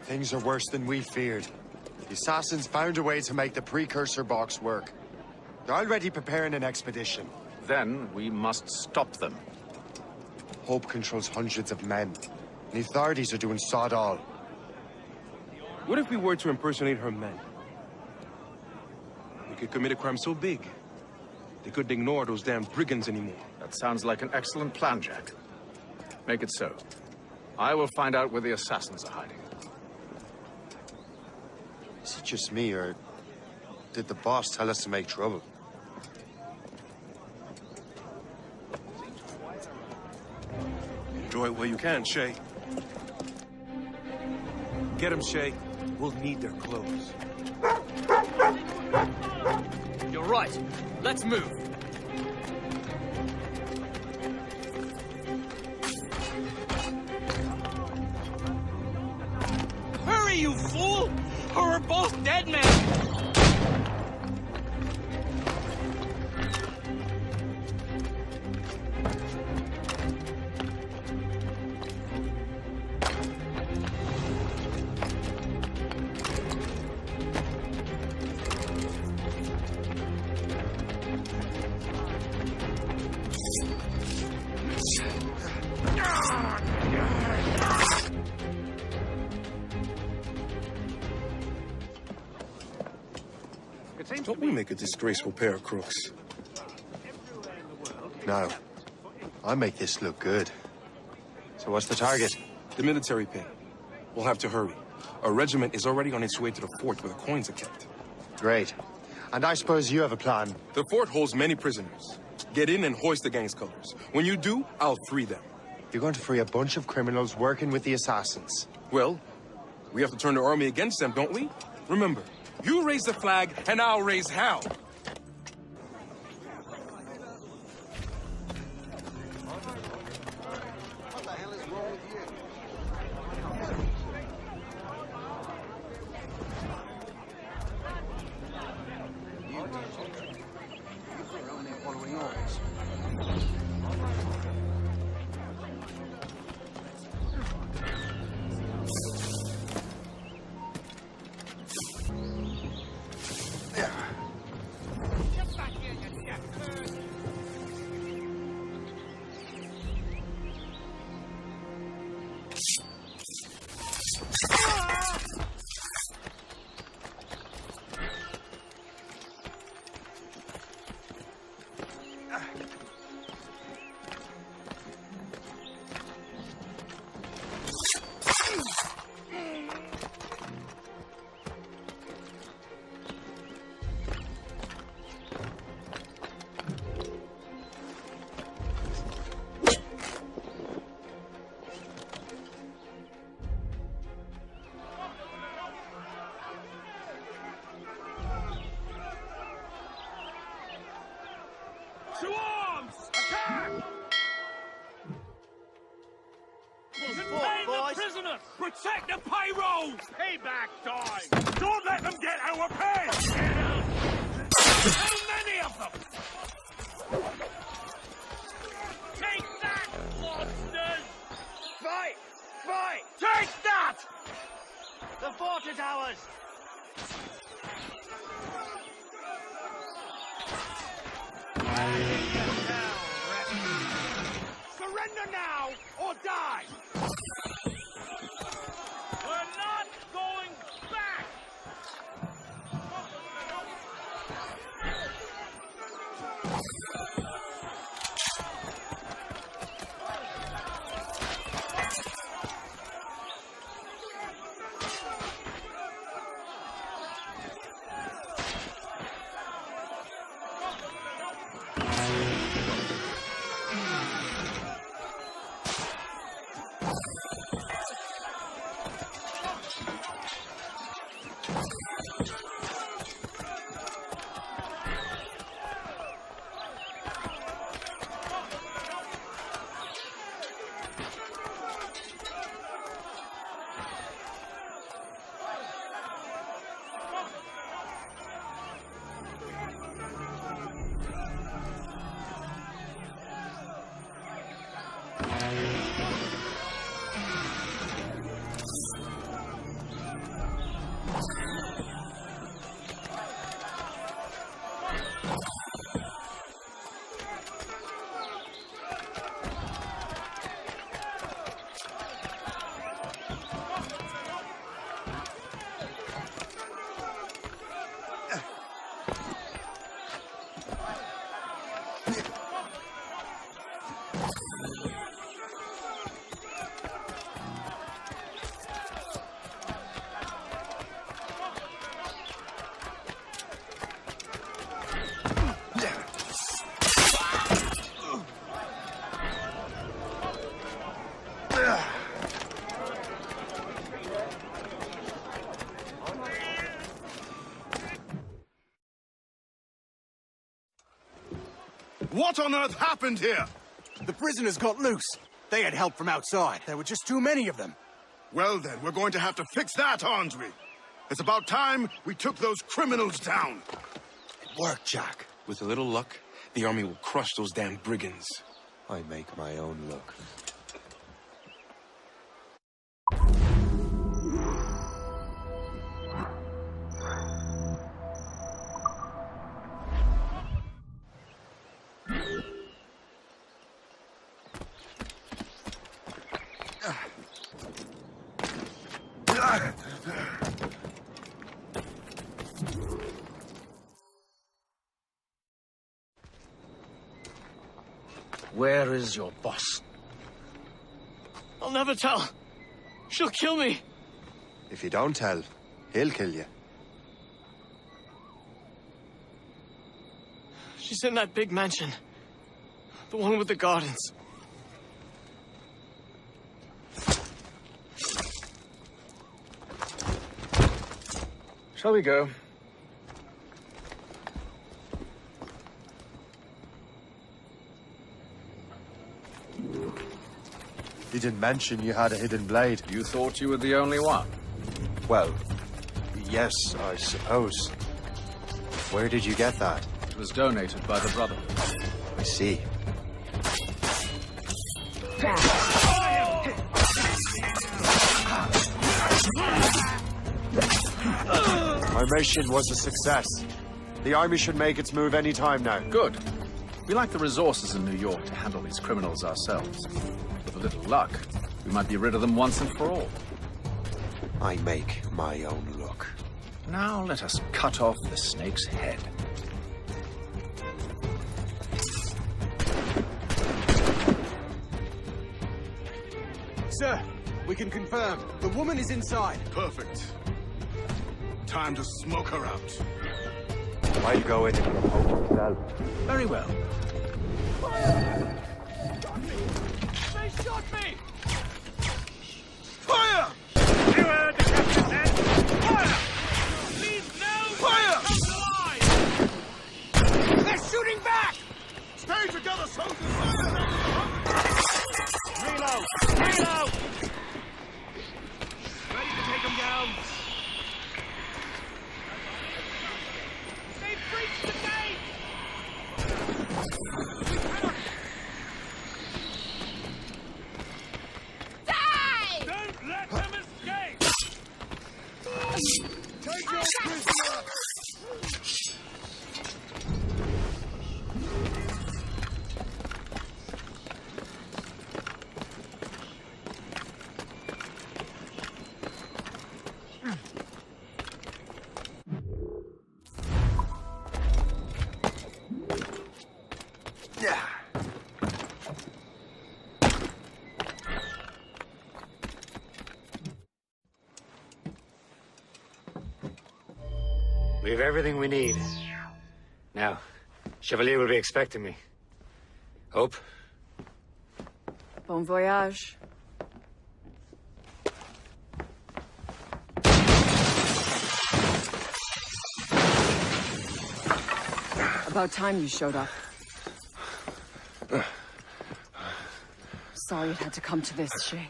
Things are worse than we feared. The Assassins found a way to make the Precursor box work. They're already preparing an expedition. Then we must stop them. Hope controls hundreds of men. The authorities are doing sod all. What if we were to impersonate her men? We could commit a crime so big, they couldn't ignore those damn brigands anymore. That sounds like an excellent plan, Jack. Make it so. I will find out where the assassins are hiding. Is it just me, or did the boss tell us to make trouble? Enjoy it while you can, Shay. Get them, Shay. We'll need their clothes. You're right. Let's move. Hurry, you fool! Or we're both dead men! Don't we make a disgraceful pair of crooks? No. I make this look good. So what's the target? The military pin. We'll have to hurry. A regiment is already on its way to the fort where the coins are kept. Great. And I suppose you have a plan. The fort holds many prisoners. Get in and hoist the gang's colors. When you do, I'll free them. You're going to free a bunch of criminals working with the Assassins. Well, we have to turn the army against them, don't we? Remember, you raise the flag, and I'll raise hell. To arms! Attack! Contain the prisoners! Protect the payroll! Payback time! Don't let them get our pay! How many of them? Take that, monsters! Fight! Fight! Take that! The fort is ours! Surrender now, or die! We're not going back! What on earth happened here? The prisoners got loose. They had help from outside. There were just too many of them. Well then, we're going to have to fix that, aren't we? It's about time we took those criminals down. It worked, Jack. With a little luck, the army will crush those damn brigands. I make my own luck. Where is your boss? I'll never tell. She'll kill me. If you don't tell, he'll kill you. She's in that big mansion. The one with the gardens. Shall we go? He didn't mention you had a hidden blade. You thought you were the only one? Well, yes, I suppose. Where did you get that? It was donated by the Brotherhood. I see. My mission was a success. The army should make its move any time now. Good. We lack the resources in New York to handle these criminals ourselves. With a little luck, we might be rid of them once and for all. I make my own luck. Now let us cut off the snake's head. Sir, we can confirm. The woman is inside. Perfect. Time to smoke her out. I'll go in and compose myself. Very well. They shot me! Fire! You heard the captain then. Fire! Leave no Fire! comes alive! They're shooting back! Stay together, soldiers! Reload! Reload! Ready to take them down. They've breached the gate! Don't let them escape! Take your prisoner! We have everything we need. Now, Chevalier will be expecting me. Hope? Bon voyage. About time you showed up. Sorry it had to come to this, Shay.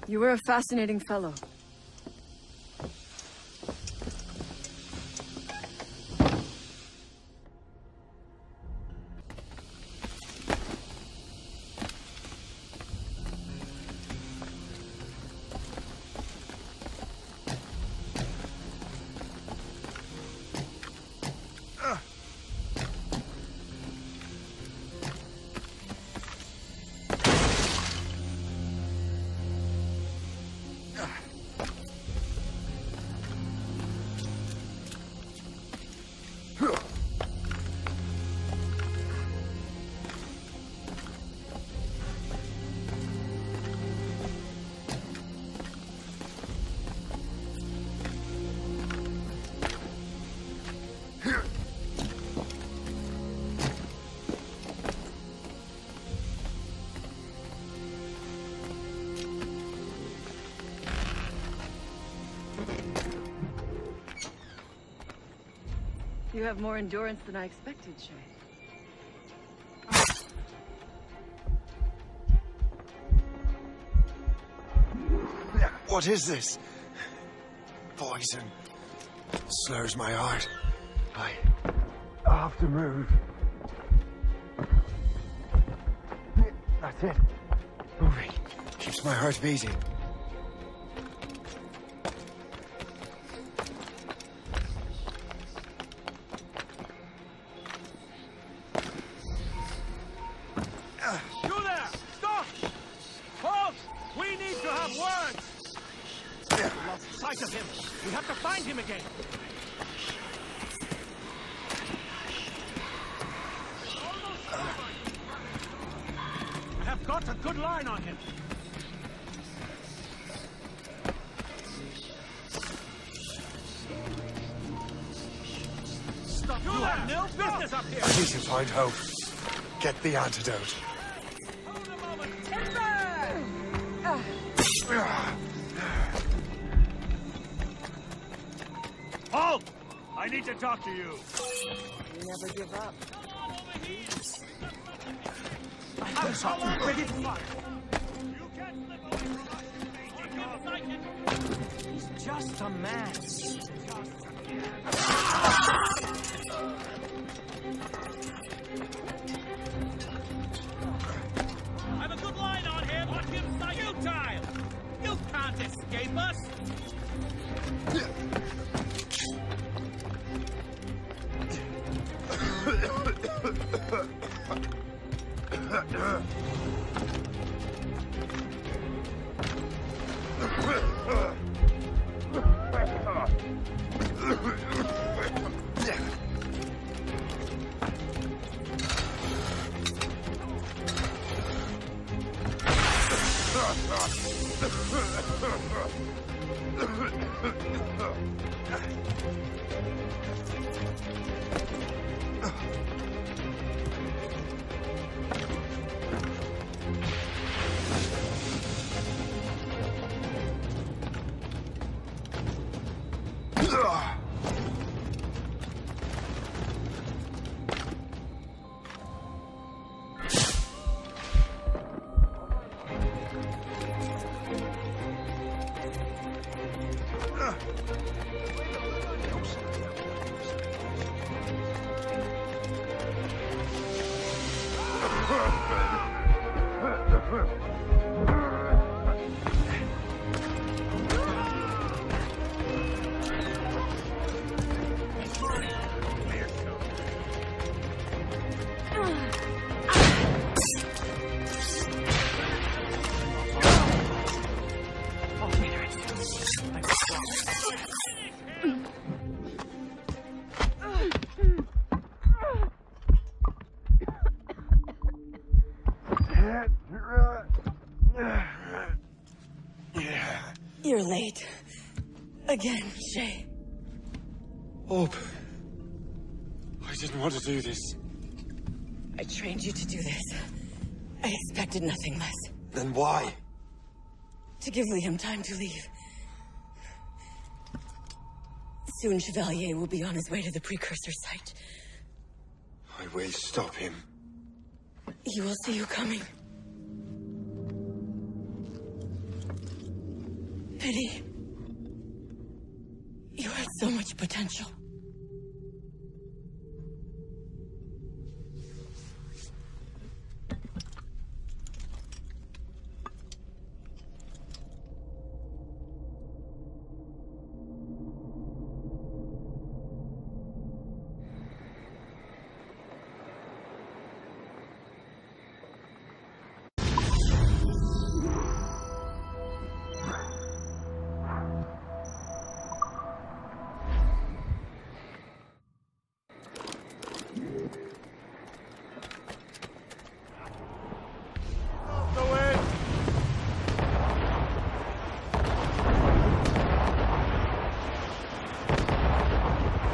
You were a fascinating fellow. You have more endurance than I expected, Shay. What is this? Poison. Slurs my heart. I have to move. That's it. Moving. Keeps my heart beating. You there! Stop! Halt! We need to have words! We lost sight of him. We have to find him again. I have got a good line on him. Stop! You have no business up here! I need to find hope. Get the antidote. Hold a moment! Halt! I need to talk to you. You never give up. I was ready to fire. You can't slip away from us. You can't fight it. He's just a man. I've a good line on him. Watch him sight. Futile! You can't escape us. You're late. Again, Shay. Hope. I didn't want to do this. I trained you to do this. I expected nothing less. Then why? To give Liam time to leave. Soon Chevalier will be on his way to the Precursor site. I will stop him. He will see you coming. Pity. You had so much potential.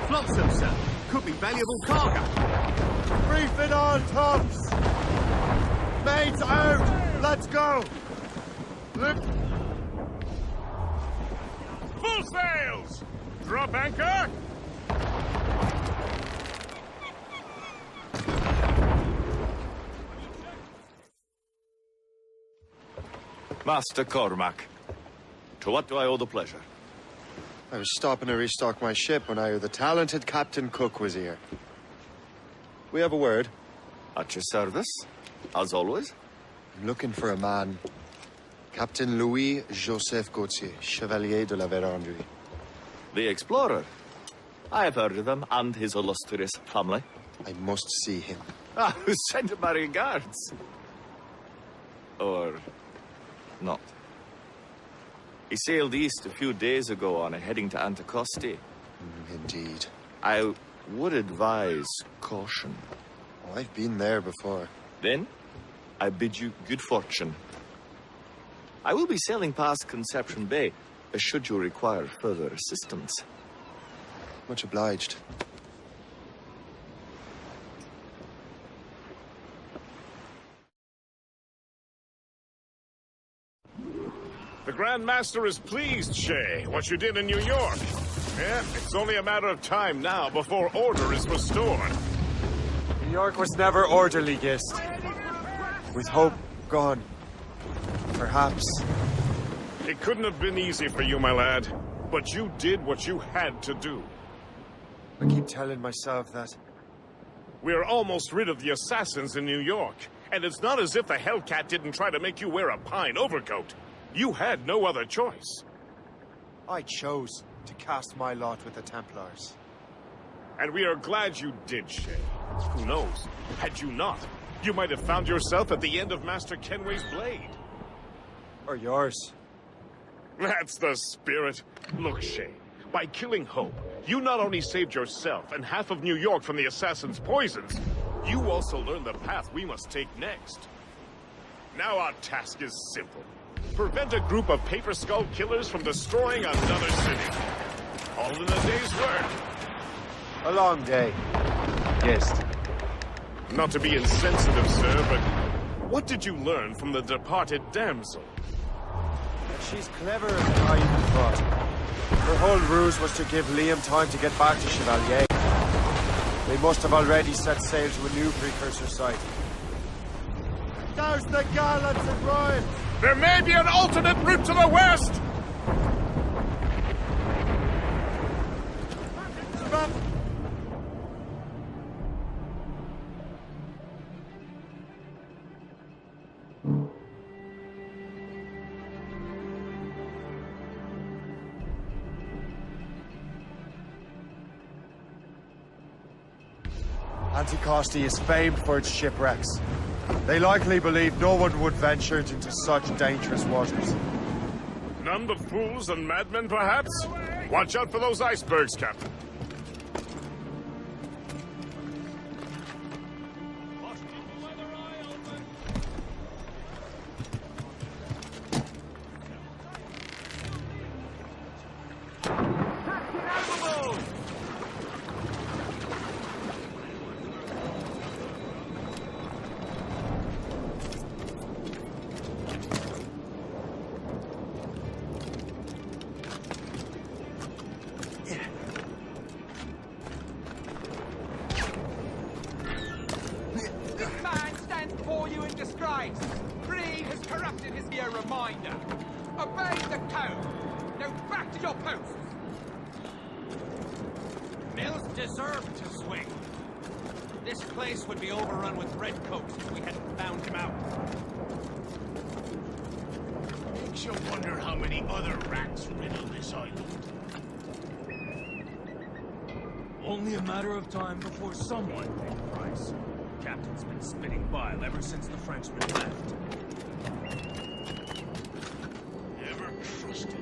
Flotsam, sir. Could be valuable cargo. Brief it on, tops! Mates out! Let's go! Full sails! Drop anchor! Master Cormac, to what do I owe the pleasure? I was stopping to restock my ship when I heard the talented Captain Cook was here. We have a word. At your service, as always. I'm looking for a man. Captain Louis-Joseph Gauthier, Chevalier de la Vérendrye. The explorer. I have heard of him and his illustrious family. I must see him. Ah, send him my regards. Or not. He sailed east a few days ago on a heading to Anticosti. Indeed. I would advise caution. Oh, I've been there before. Then, I bid you good fortune. I will be sailing past Conception Bay, should you require further assistance. Much obliged. The Grand Master is pleased, Shay, what you did in New York. Yeah, it's only a matter of time now before order is restored. New York was never orderly, Gist. With hope gone, perhaps. It couldn't have been easy for you, my lad, but you did what you had to do. I keep telling myself that. We're almost rid of the assassins in New York, and it's not as if the Hellcat didn't try to make you wear a pine overcoat. You had no other choice. I chose to cast my lot with the Templars. And we are glad you did, Shay. Who knows? Had you not, you might have found yourself at the end of Master Kenway's blade. Or yours. That's the spirit. Look, Shay, by killing Hope, you not only saved yourself and half of New York from the assassin's poisons, you also learned the path we must take next. Now our task is simple. Prevent a group of paper skull killers from destroying another city. All in a day's work. A long day. Yes. Not to be insensitive, sir, but what did you learn from the departed damsel? That she's cleverer than I even thought. Her whole ruse was to give Liam time to get back to Chevalier. They must have already set sail to a new Precursor site. Douse the gallants and rhymes! There may be an alternate route to the west! Stop! Anticosti is famed for its shipwrecks. They likely believe no one would venture into such dangerous waters. None but fools and madmen, perhaps? Watch out for those icebergs, Captain. Creed has corrupted his mere reminder. Obey the code. Now back to your posts. Mills deserved to swing. This place would be overrun with redcoats if we hadn't found him out. Makes you wonder how many other rats riddle this island. Only a matter of time before someone paid the price. The captain's been spitting bile ever since the Frenchman left. Never trusted.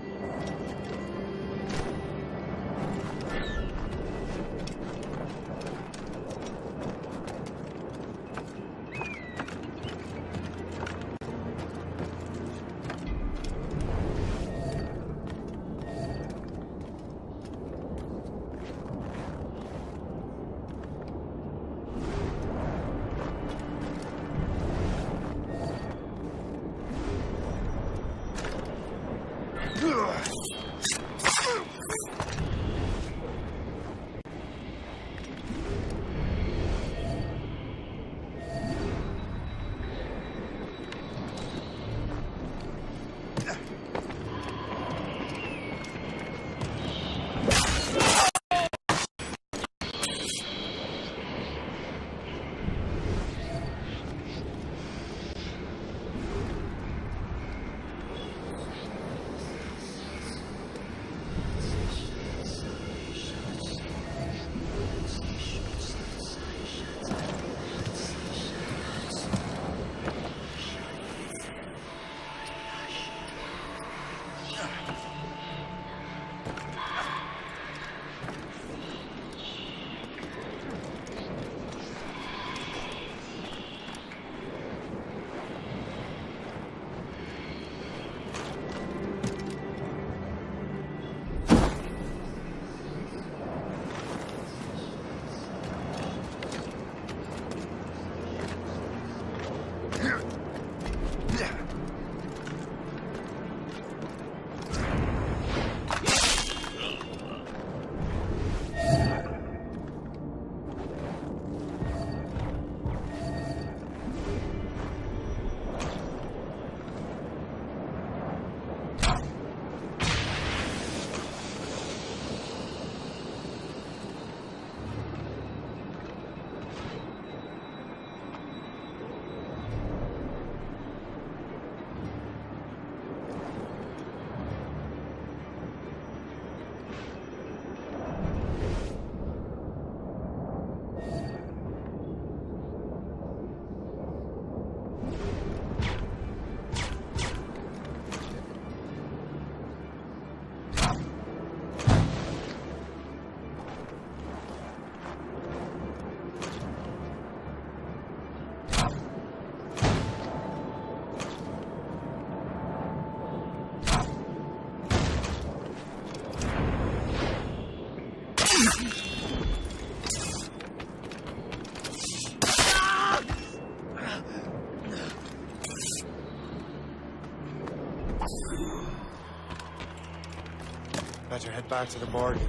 Better head back to the Morrígan.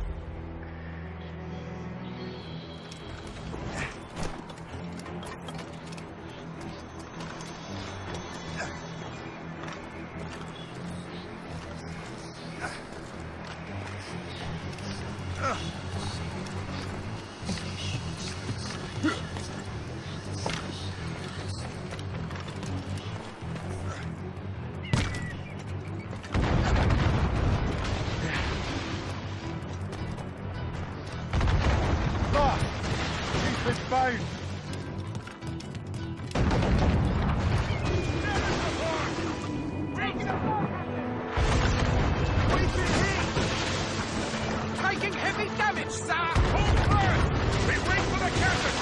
Taking heavy damage, sir! Hold firm! We wait for the captain!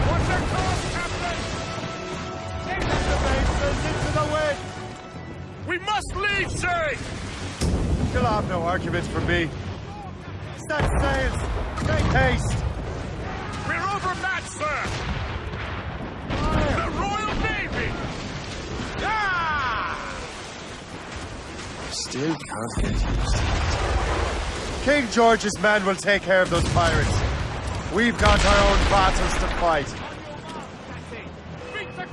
What's their course, Captain? Take the bases into the wind! We must leave, Shay! You'll have no argument from me. Set sails! Make haste! We're overmatched, sir! The Royal Navy! Ah! Still can't get used to it. King George's men will take care of those pirates. We've got our own battles to fight.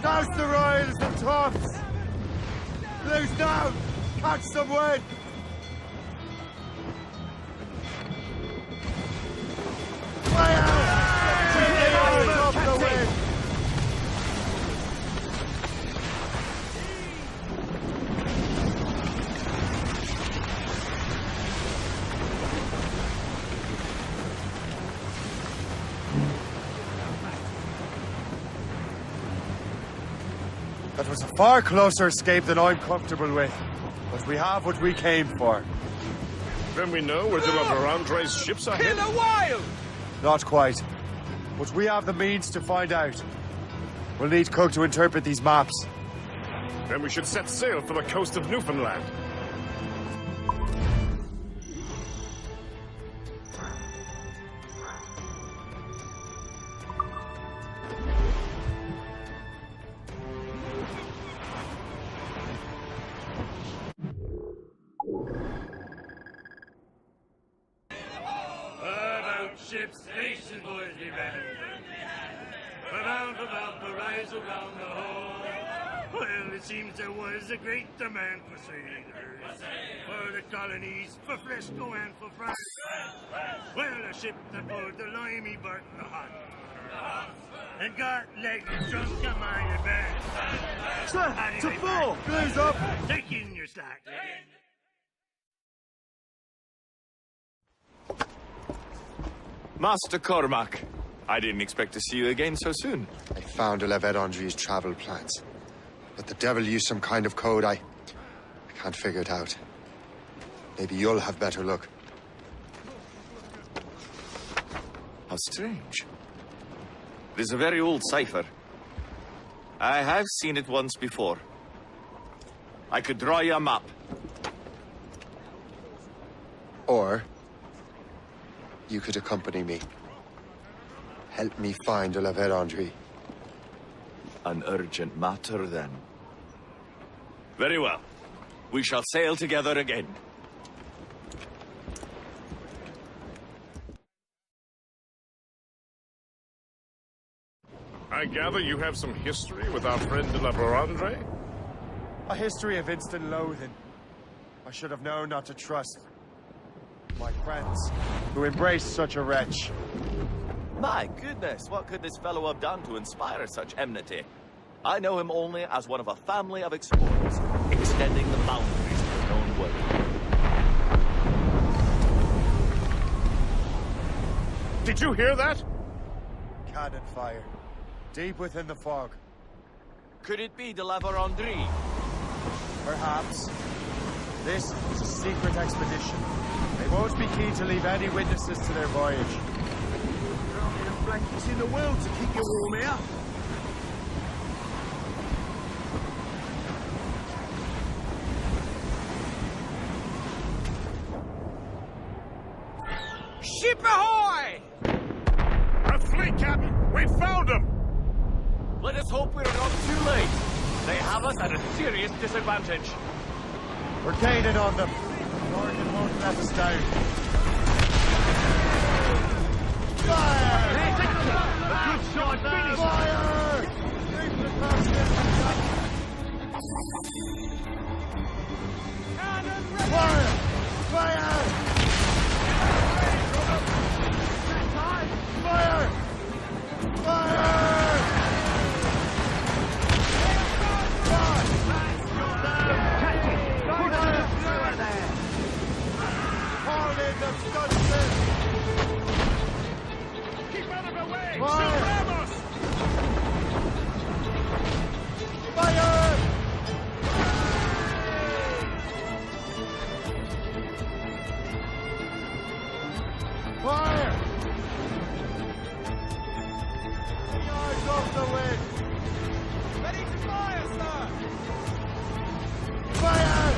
Douse the royals and tops! Loose down! Catch some wind! That was a far closer escape than I'm comfortable with. But we have what we came for. Then we know where de la Vérendrye's ships are headed. In a while! Not quite. But we have the means to find out. We'll need Cook to interpret these maps. Then we should set sail for the coast of Newfoundland. Ships station, boys, be ready. About the rise around the hole. Well, it seems there was a great demand for sailors, for the colonies, for Frisco and for France. Well, a ship that pulled the limey bark the hot, and got legs drunk on my advance. Sir, to full! Close up! Take in your slack. Master Cormac, I didn't expect to see you again so soon. I found de la Vérendrye's travel plans. But the devil used some kind of code. I can't figure it out. Maybe you'll have better luck. How strange. It is a very old cipher. I have seen it once before. I could draw you a map. Or you could accompany me. Help me find de la Vérendrye. An urgent matter, then. Very well. We shall sail together again. I gather you have some history with our friend de la Vérendrye? A history of instant loathing. I should have known not to trust my friends who embraced such a wretch. My goodness, what could this fellow have done to inspire such enmity? I know him only as one of a family of explorers, extending the boundaries of the known world. Did you hear that? Cannon fire. Deep within the fog. Could it be de la Vérendrye? Perhaps. This is a secret expedition. They won't be keen to leave any witnesses to their voyage. There aren't enough blankets in the world to keep you warm here. Ship ahoy! A fleet Hurry, Captain! We found them! Let us hope we're not too late. They have us at a serious disadvantage. We're gaining on them. Morrígan won't let us down. Fire! Good shot, finish! Fire! Fire! Fire! Fire! Fire! Keep out of the way! Fire! Ramos! Fire! Fire! Yards off the wind! Ready to fire, sir! Fire!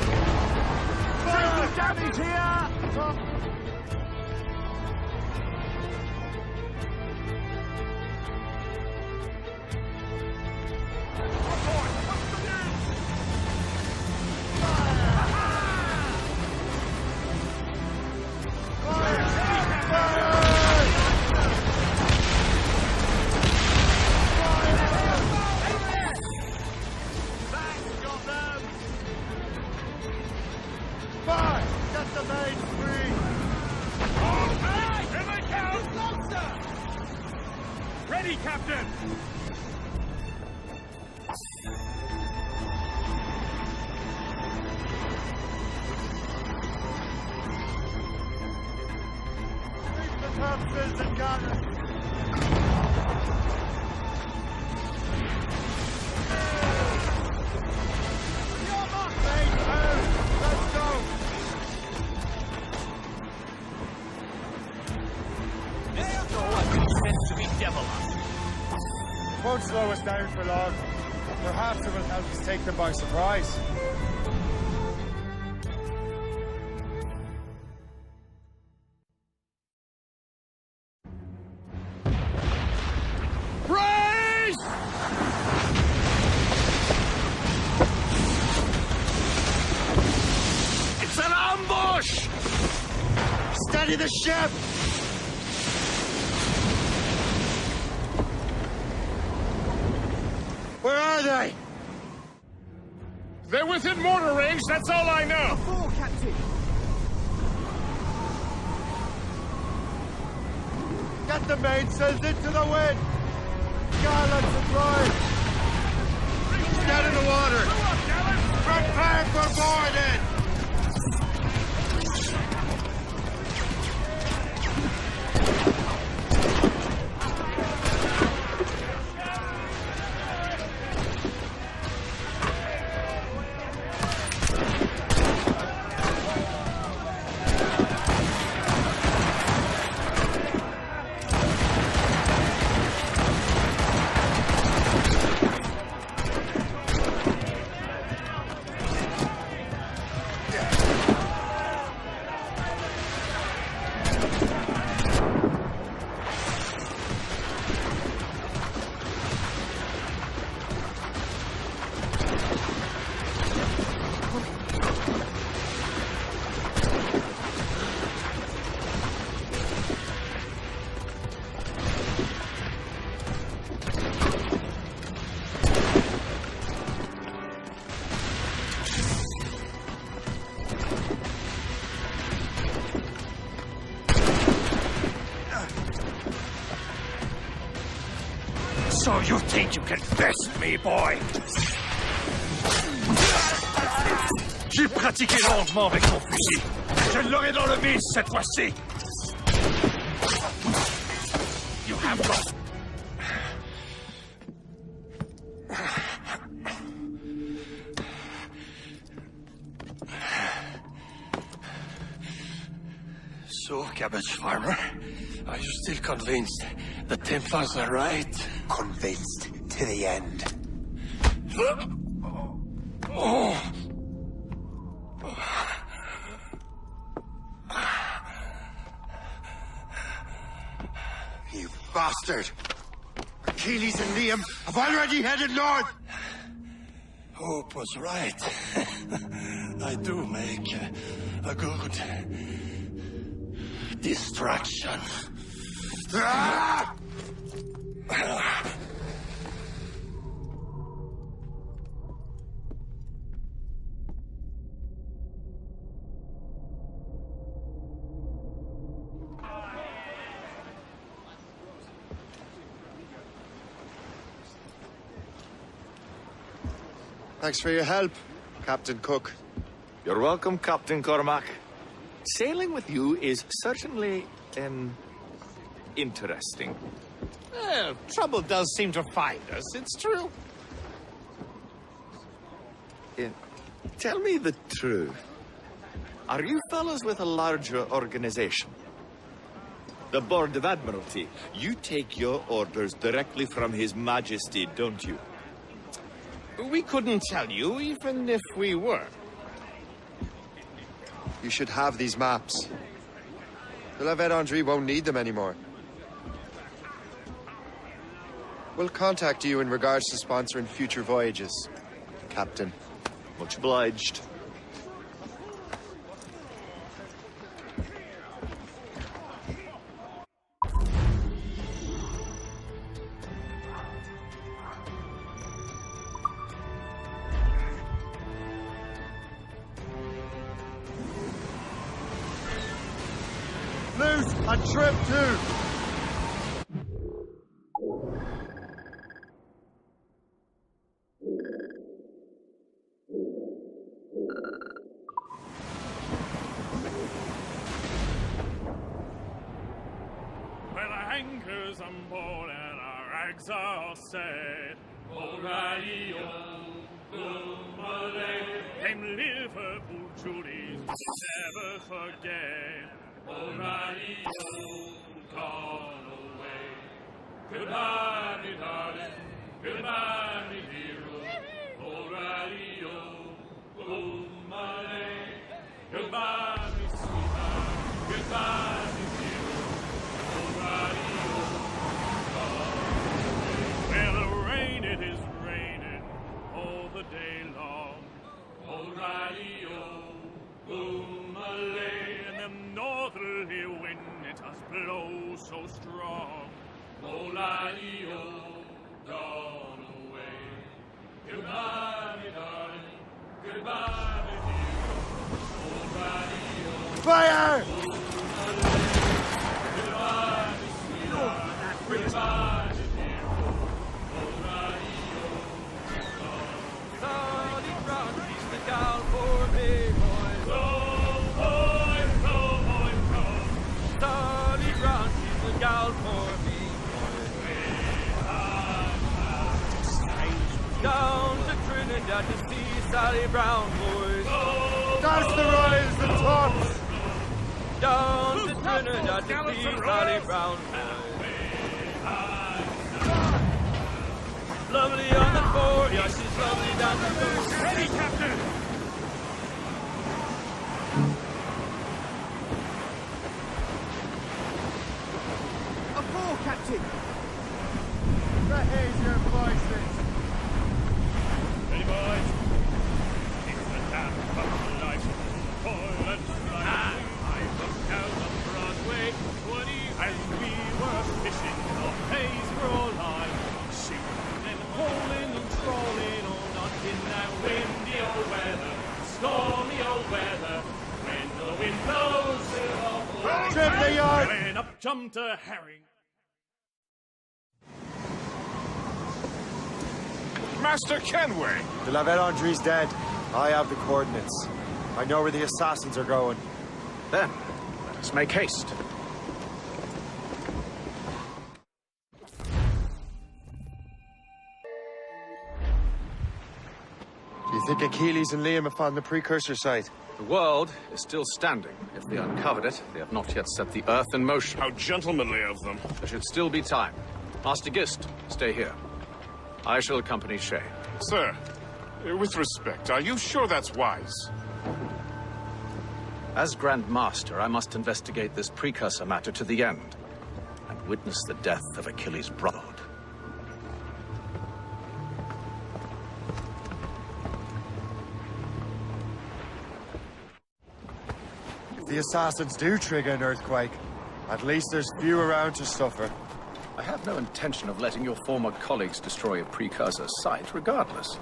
Fire! Damage here! Fire! Get the main free! Here they come! Ready, Captain! Keep the Templar and gunners! Main turn! Let's go! To be devilous. Won't slow us down for long. Perhaps it will help us take them by surprise. Brace! It's an ambush! Steady the ship! Where are they? They're within mortar range, that's all I know! Four, Captain! Get the mainsails into the wind! Gallants and drive! Get in the water! Prepare for boarding! So you think you can best me, boy? J'ai pratiqué longuement avec mon fusil. Je l'aurai dans le mille cette fois-ci. You have lost. So, cabbage farmer, are you still convinced the Templars are right? Convinced to the end. Oh. You bastard! Achilles and Liam have already headed north! Hope was right. I do make a good distraction. Ah! Thanks for your help, Captain Cook. You're welcome, Captain Cormac. Sailing with you is certainly, interesting. Trouble does seem to find us, it's true. Tell me the truth. Are you fellows with a larger organization? The Board of Admiralty. You take your orders directly from His Majesty, don't you? We couldn't tell you, even if we were. You should have these maps. The La Vedendrie won't need them anymore. We'll contact you in regards to sponsoring future voyages, Captain. Much obliged. Loose on trip 2! Well, our anchors on board and our rags are all set. Alrighty, them Liverpool Judies never forget. Alrighty, gone away. Goodbye, me darling. Goodbye, me hero. Alrighty, my lady. Goodbye, me sweetheart. Goodbye, me hero. Alrighty, gone away. Well, rain, it is raining all the day long. Alrighty, my lady. Northerly wind, it does blow so strong. Oh, gone away. Goodbye, me darling. Goodbye, me dear. Oh, Fire! Goodbye, me sweetheart. Goodbye, me dear. Oh, Solid ground, reach the down for me, boys. Down for me, down to Trinidad to see Sally Brown, boys. That's the rise and tops! Down to Trinidad to see Sally Brown, boys. Lovely on the fore, yeah, she's lovely down the coast. Ready, Captain! Captain! Raise your voices! Ready, boys? It's the damn fucking life. Toil and strife. I looked out on Broadway 20 as we were fishing. The pays were all high. Shooting and hauling and trawling all night in that windy old weather. Stormy old weather. When the wind blows it all. Trim the yard! When up jumped a herring. Master Kenway! The La Vedendrie's dead. I have the coordinates. I know where the assassins are going. Then, let us make haste. Do you think Achilles and Liam have found the Precursor site? The world is still standing. If they uncovered it, they have not yet set the Earth in motion. How gentlemanly of them. There should still be time. Master Gist, stay here. I shall accompany Shay. Sir, with respect, are you sure that's wise? As Grand Master, I must investigate this Precursor matter to the end. and witness the death of Achilles' Brotherhood. If the Assassins do trigger an earthquake, at least there's few around to suffer. I have no intention of letting your former colleagues destroy a Precursor site, regardless.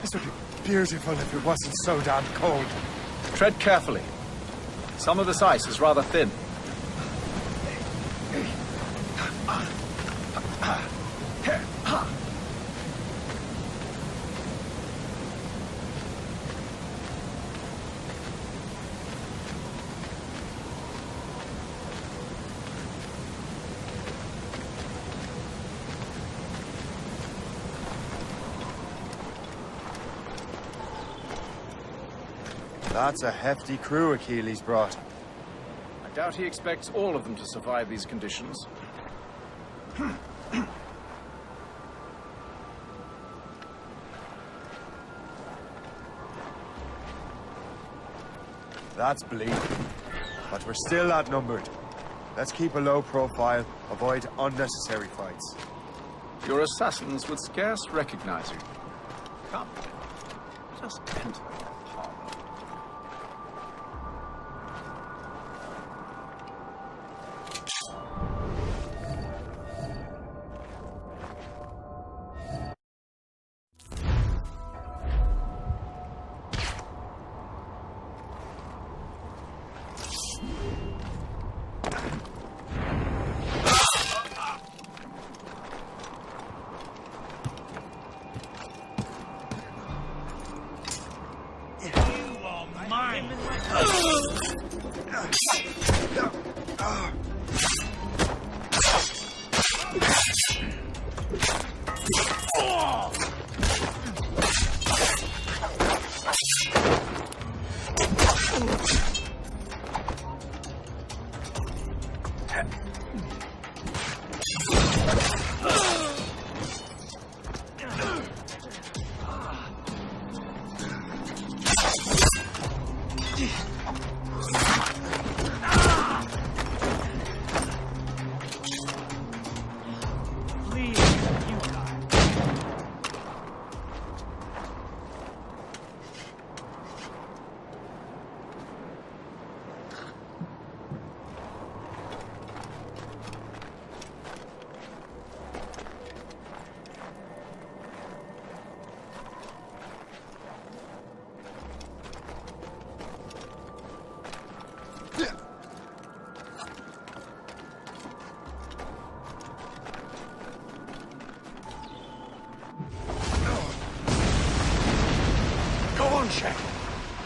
This would be beautiful if it wasn't so damn cold. Tread carefully. Some of this ice is rather thin. That's a hefty crew Achilles brought. I doubt he expects all of them to survive these conditions. That's bleak. But we're still outnumbered. Let's keep a low profile, avoid unnecessary fights. Your assassins would scarce recognize you. Come, just enter.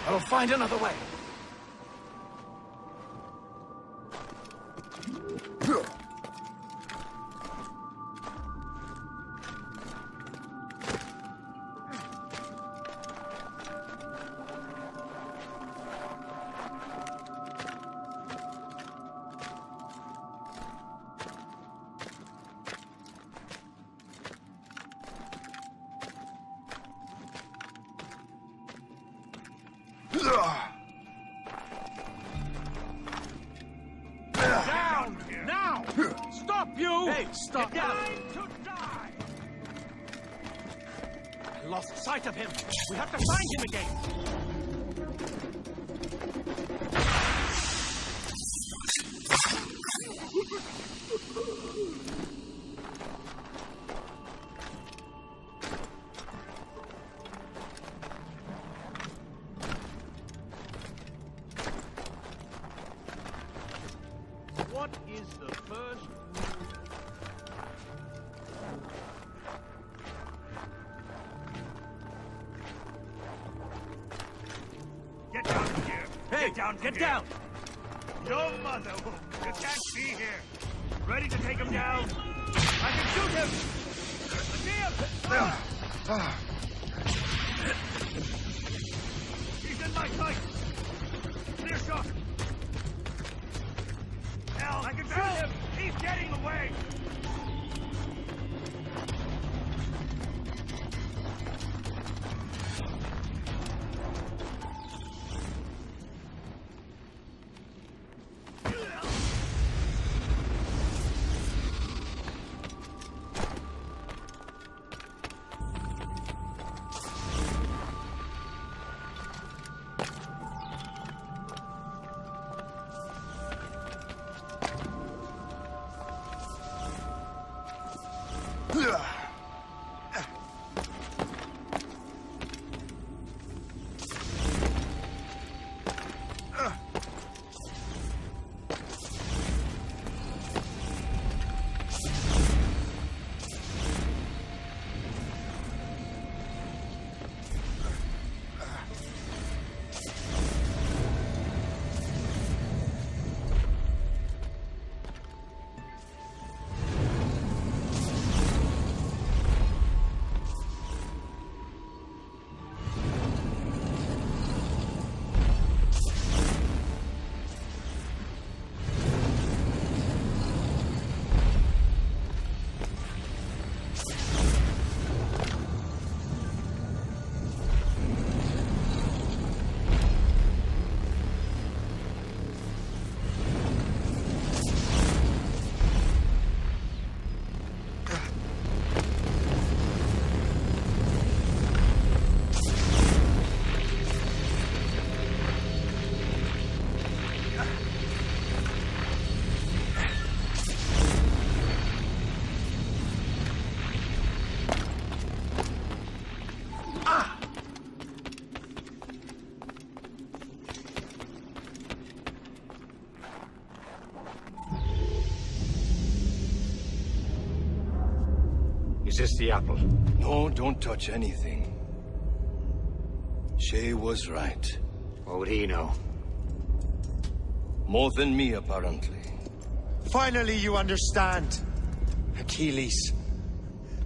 I will find another way. Down! Now! Stop you! Hey, stop! Time to die! I lost sight of him. We have to find him again. What is the first Get down from here. Hey, get down! Your mother will. You can't be here. Ready to take him down? I can shoot him. I see him. He's in my sight. Clear shot. Hell, I can shoot him. He's getting away. resist the apple. No, don't touch anything. Shay was right. What would he know? More than me, apparently. Finally, you understand. Achilles.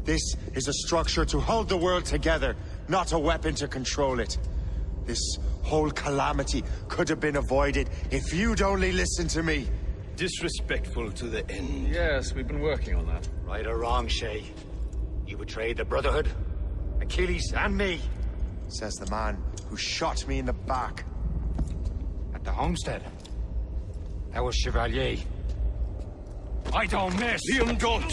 This is a structure to hold the world together, not a weapon to control it. This whole calamity could have been avoided if you'd only listened to me. Disrespectful to the end. Yes, we've been working on that. Right or wrong, Shay. You betrayed the Brotherhood, Achilles, and me. Says the man who shot me in the back. At the homestead. That was Chevalier. I don't miss! Liam, don't!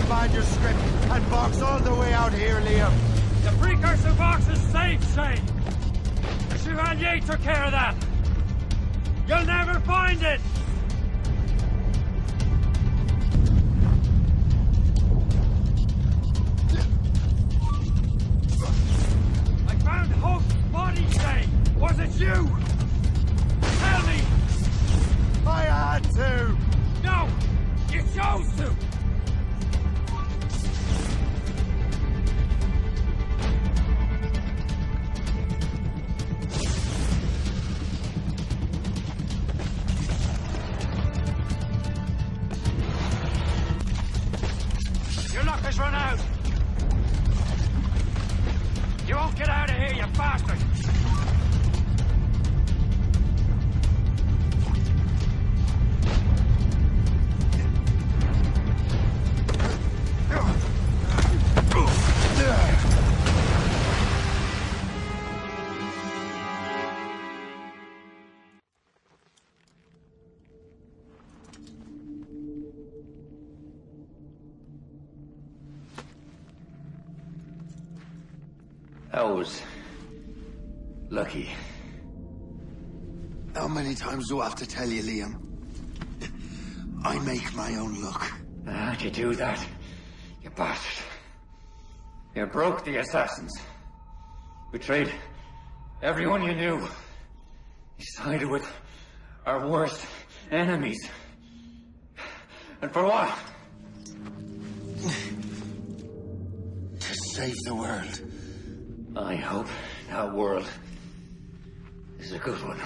manuscript and box all the way out here, Liam. The Precursor box is safe, Shay. The Chevalier took care of that. You'll never find it. I found Hope's body, Shay. Was it you? Tell me. I had to. No, you chose to. Your luck has run out. You won't get out of here, you bastard. That was lucky. How many times do I have to tell you, Liam? I make my own luck. How'd you do that, you bastard? You broke the Assassins. Betrayed everyone you knew. You sided with our worst enemies. And for what? To save the world. I hope that world is a good one.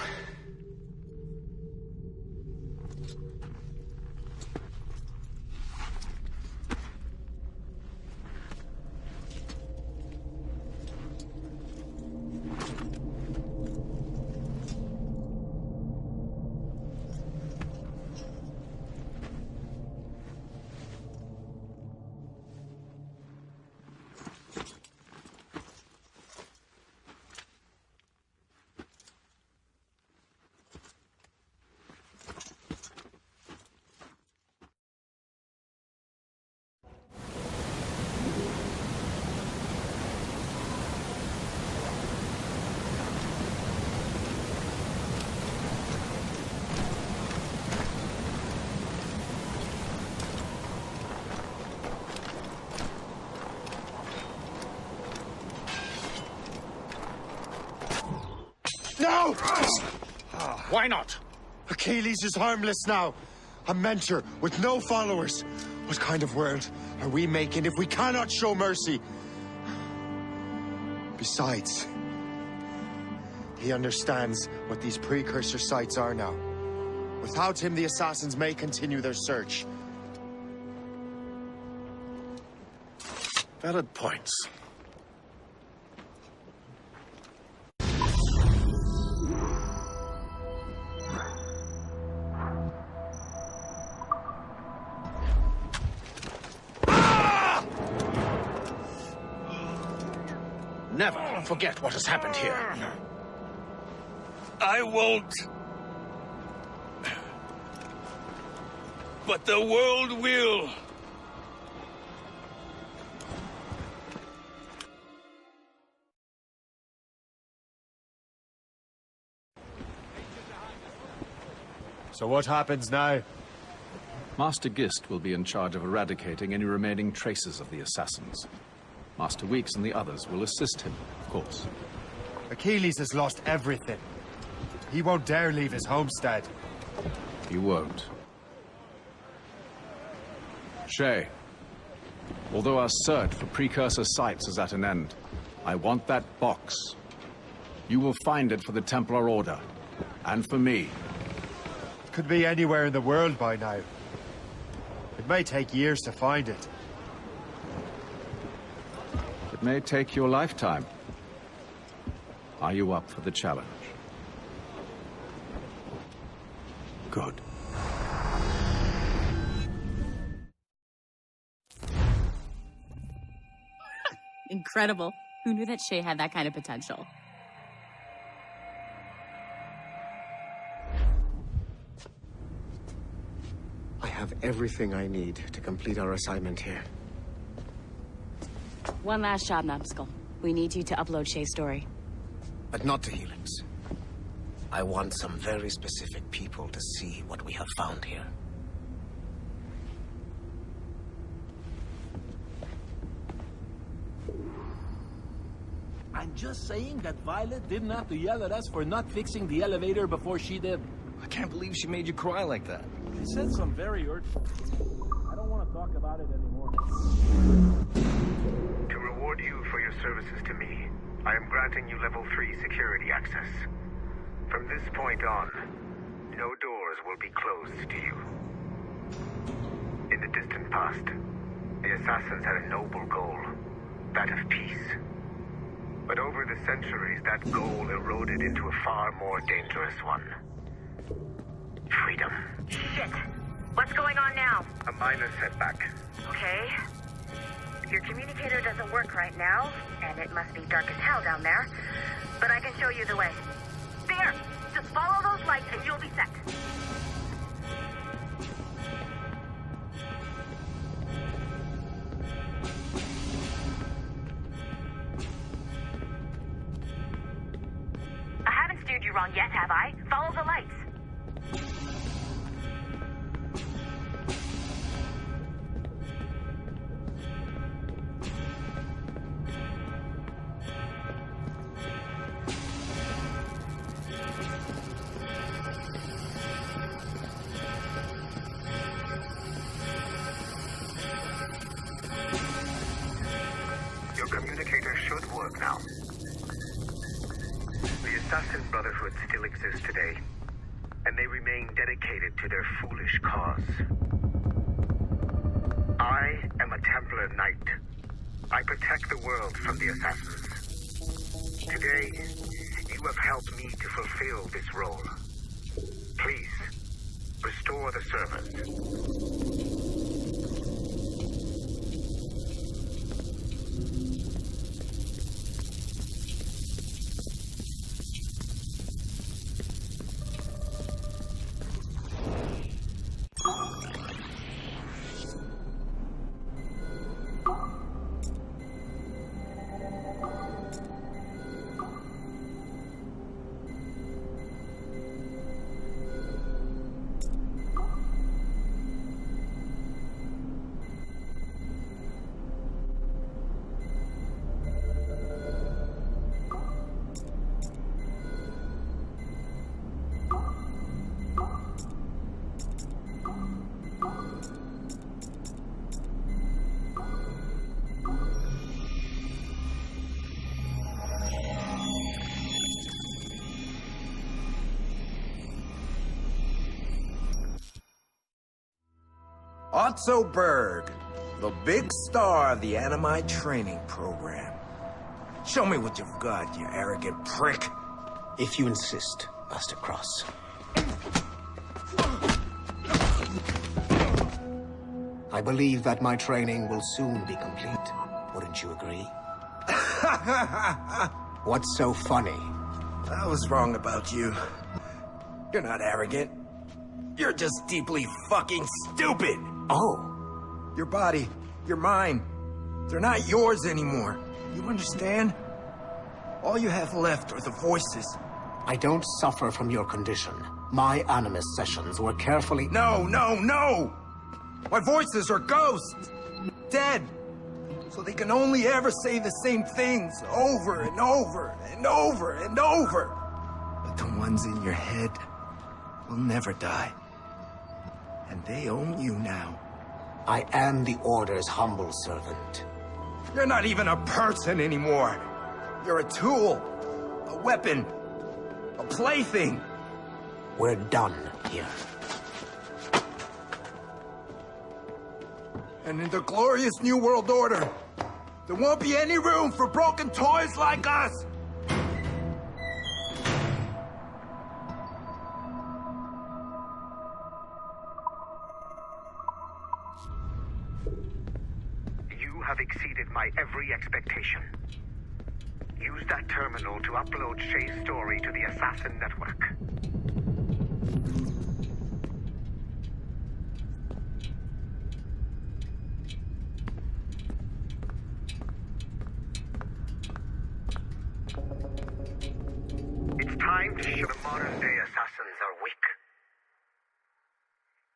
Why not? Achilles is harmless now. A mentor with no followers. What kind of world are we making if we cannot show mercy? Besides, he understands what these precursor sites are now. Without him, the assassins may continue their search. Valid points. Never forget what has happened here. I won't. But the world will. So what happens now? Master Gist will be in charge of eradicating any remaining traces of the assassins. Master Weeks and the others will assist him, of course. Achilles has lost everything. He won't dare leave his homestead. He won't. Shay, although our search for precursor sites is at an end, I want that box. You will find it for the Templar Order, and for me. It could be anywhere in the world by now. It may take years to find it. It may take your lifetime. Are you up for the challenge? Good. Incredible. Who knew that Shay had that kind of potential? I have everything I need to complete our assignment here. One last job, Numbskull. We need you to upload Shay's story. But not to Helix. I want some very specific people to see what we have found here. I'm just saying that Violet didn't have to yell at us for not fixing the elevator before she did. I can't believe she made you cry like that. She said some very urgent things. I don't want to talk about it anymore. To reward you for your services to me, I am granting you level 3 security access. From this point on, no doors will be closed to you. In the distant past, the Assassins had a noble goal, that of peace. But over the centuries, that goal eroded into a far more dangerous one. Freedom. Shit. What's going on now? A minor setback. Okay. Your communicator doesn't work right now, and it must be dark as hell down there. But I can show you the way. There! Just follow those lights and you'll be set. I haven't steered you wrong yet, have I? Follow the lights. Your communicator should work now. The Assassin Brotherhood still exists today, and they remain dedicated to their foolish cause. I am a Templar Knight. I protect the world from the Assassins. Today, you have helped me to fulfill this role. Please, restore the servant. Otto Berg, the big star of the Animi training program. Show me what you've got, you arrogant prick. If you insist, Master Cross. I believe that my training will soon be complete. Wouldn't you agree? What's so funny? I was wrong about you. You're not arrogant. You're just deeply fucking stupid. Oh. Your body, your mind, they're not yours anymore. You understand? All you have left are the voices. I don't suffer from your condition. My animus sessions were carefully... No! My voices are ghosts! Dead! So they can only ever say the same things over and over and over and over. But the ones in your head will never die. And they own you now. I am the Order's humble servant. You're not even a person anymore. You're a tool, a weapon, a plaything. We're done here. And in the glorious New World Order, there won't be any room for broken toys like us! You have exceeded my every expectation. Use that terminal to upload Shay's story to the Assassin Network. It's time to show the modern-day assassins are weak.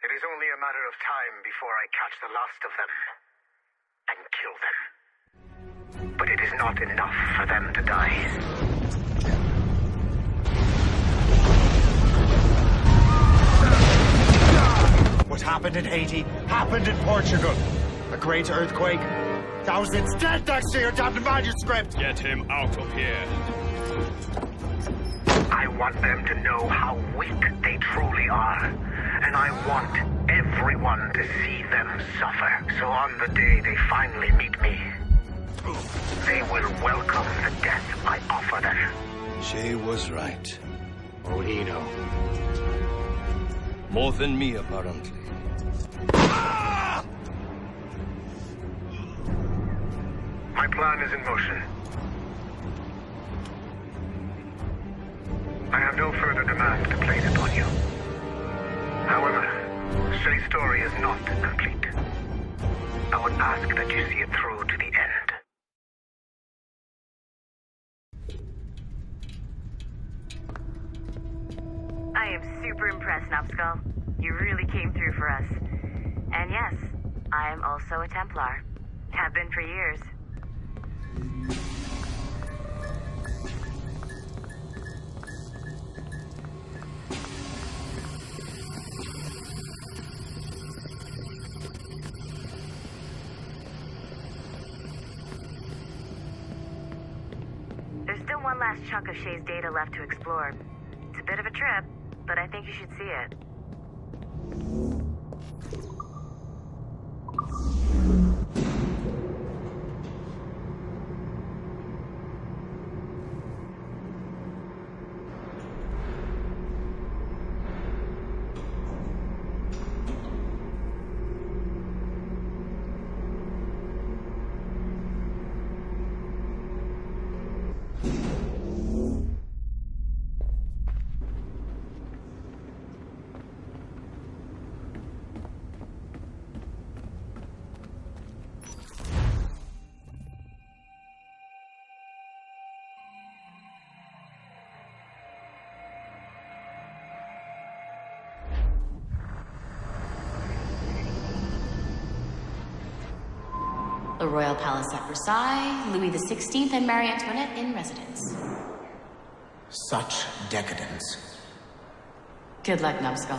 It is only a matter of time before I catch the last of them and kill them. But it is not enough for them to die. What happened in Haiti happened in Portugal. A great earthquake. Thousands dead thanks to your damned manuscript. Get him out of here. I want them to know how weak they truly are. And I want everyone to see them suffer. So on the day they finally meet me, they will welcome the death I offer them. Shay was right. What would he know? More than me, apparently. My plan is in motion. I have no further demands to place upon you. However, Shay's story is not complete. I would ask that you see it through to the end. I am super impressed, Numbskull. You really came through for us. And yes, I am also a Templar. Have been for years. There's still one last chunk of Shay's data left to explore. It's a bit of a trip, but I think you should see it. The Royal Palace at Versailles, Louis XVI and Marie Antoinette in residence. Such decadence. Good luck, Numbskull.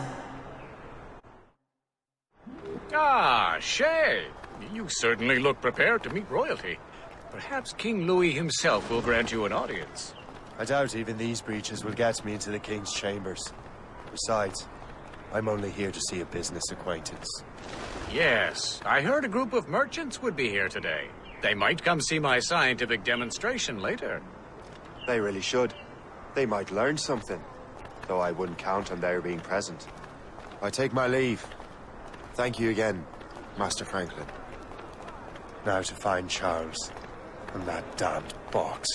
Ah, Shay. You certainly look prepared to meet royalty. Perhaps King Louis himself will grant you an audience. I doubt even these breaches will get me into the king's chambers. Besides, I'm only here to see a business acquaintance. Yes, I heard a group of merchants would be here today. They might come see my scientific demonstration later. They really should. They might learn something, though I wouldn't count on their being present. I take my leave. Thank you again, Master Franklin. Now to find Charles and that damned box.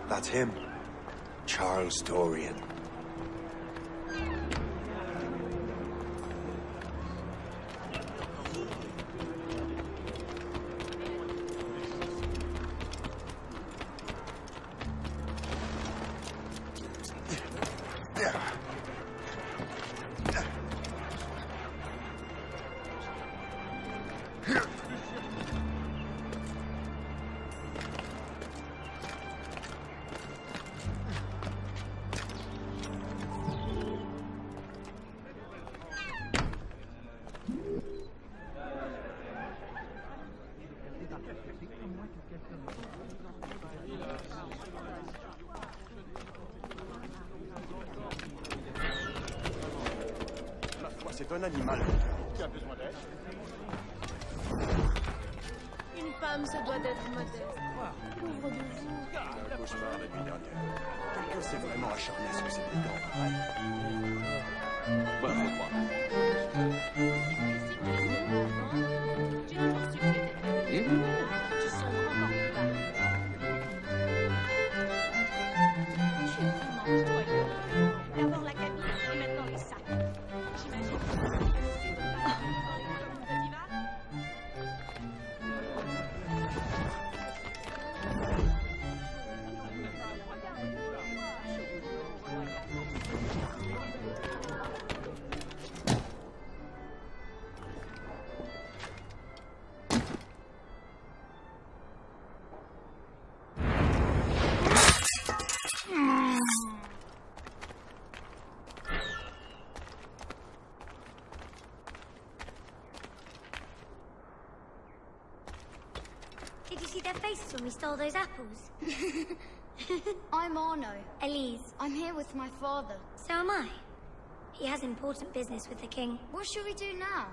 That's him. Charles Dorian. C'est un animal qui a besoin d'aide. Une femme se doit d'être modeste. Pauvre de vous. C'est un cauchemar la nuit dernière. Quelqu'un s'est vraiment acharné sur ces brigands. Bonne D'abord la cabine et maintenant les sacs. J'imagine. Did you see their faces when we stole those apples? I'm Arno. Elise. I'm here with my father. So am I. He has important business with the king. What should we do now?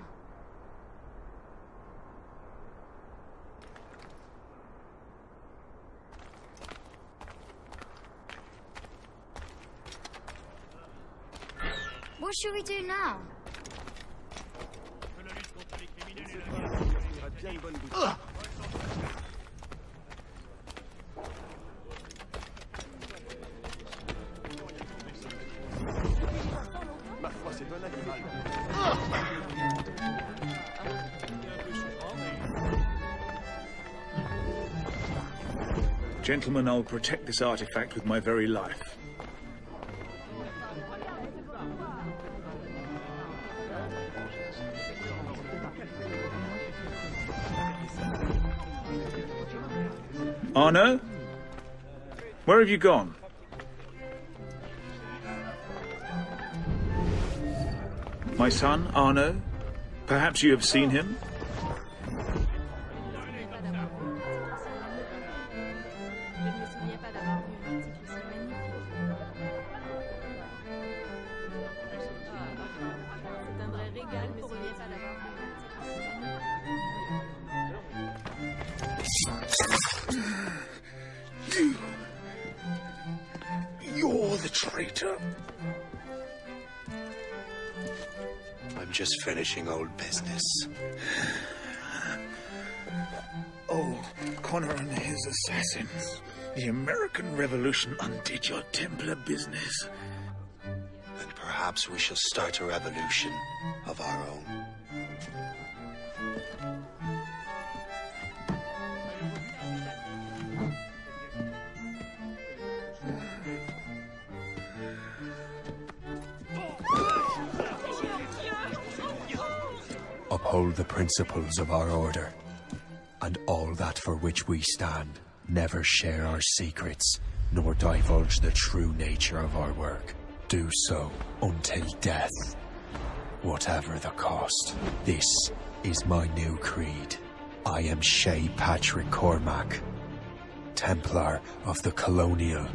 What should we do now? Ma foi, c'est un animal. Gentlemen, I'll protect this artifact with my very life. Arno? Where have you gone? My son, Arno? Perhaps you have seen him? You're the traitor. I'm just finishing old business. Oh, Connor and his assassins. The American Revolution undid your Templar business. And perhaps we shall start a revolution of our own. Uphold the principles of our order, and all that for which we stand. Never share our secrets, nor divulge the true nature of our work. Do so until death, whatever the cost. This is my new creed. I am Shay Patrick Cormac, Templar of the Colonial,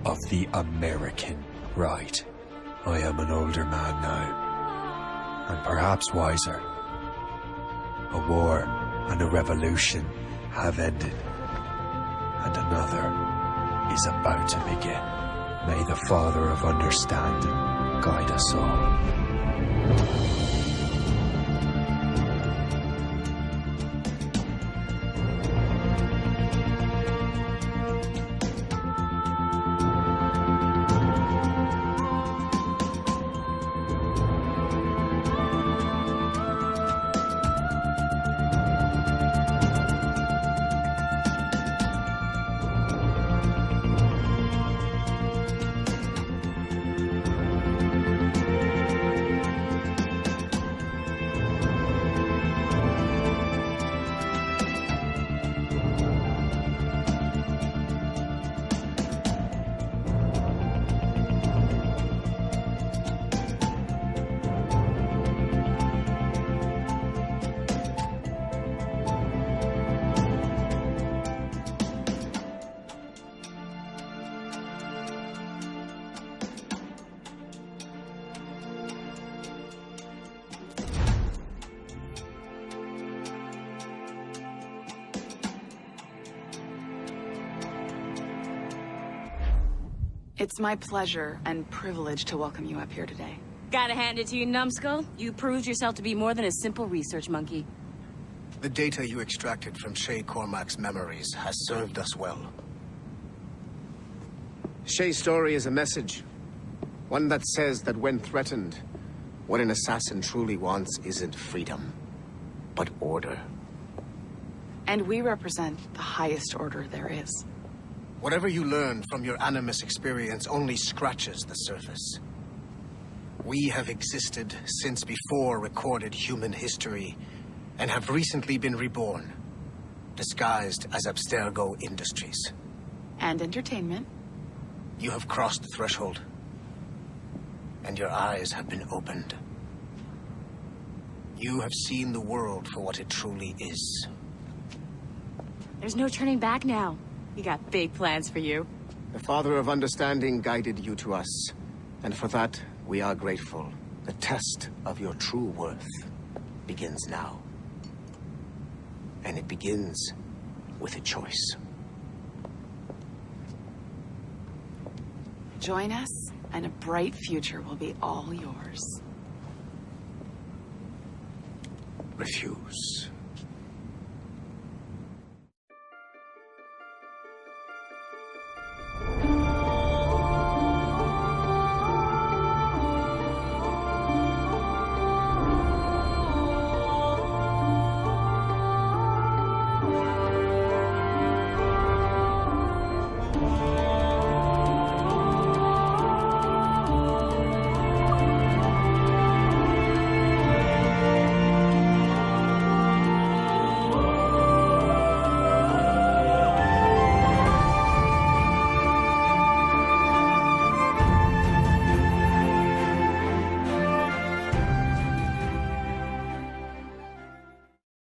of the American right. I am an older man now, and perhaps wiser. A war and a revolution have ended, and another is about to begin. May the Father of Understanding guide us all. It's my pleasure and privilege to welcome you up here today. Gotta hand it to you, numbskull. You proved yourself to be more than a simple research monkey. The data you extracted from Shay Cormac's memories has served us well. Shay's story is a message. One that says that when threatened, what an assassin truly wants isn't freedom, but order. And we represent the highest order there is. Whatever you learned from your Animus experience only scratches the surface. We have existed since before recorded human history, and have recently been reborn, disguised as Abstergo Industries. And entertainment. You have crossed the threshold, and your eyes have been opened. You have seen the world for what it truly is. There's no turning back now. We got big plans for you. The Father of Understanding guided you to us, and for that, we are grateful. The test of your true worth begins now. And it begins with a choice. Join us, and a bright future will be all yours. Refuse.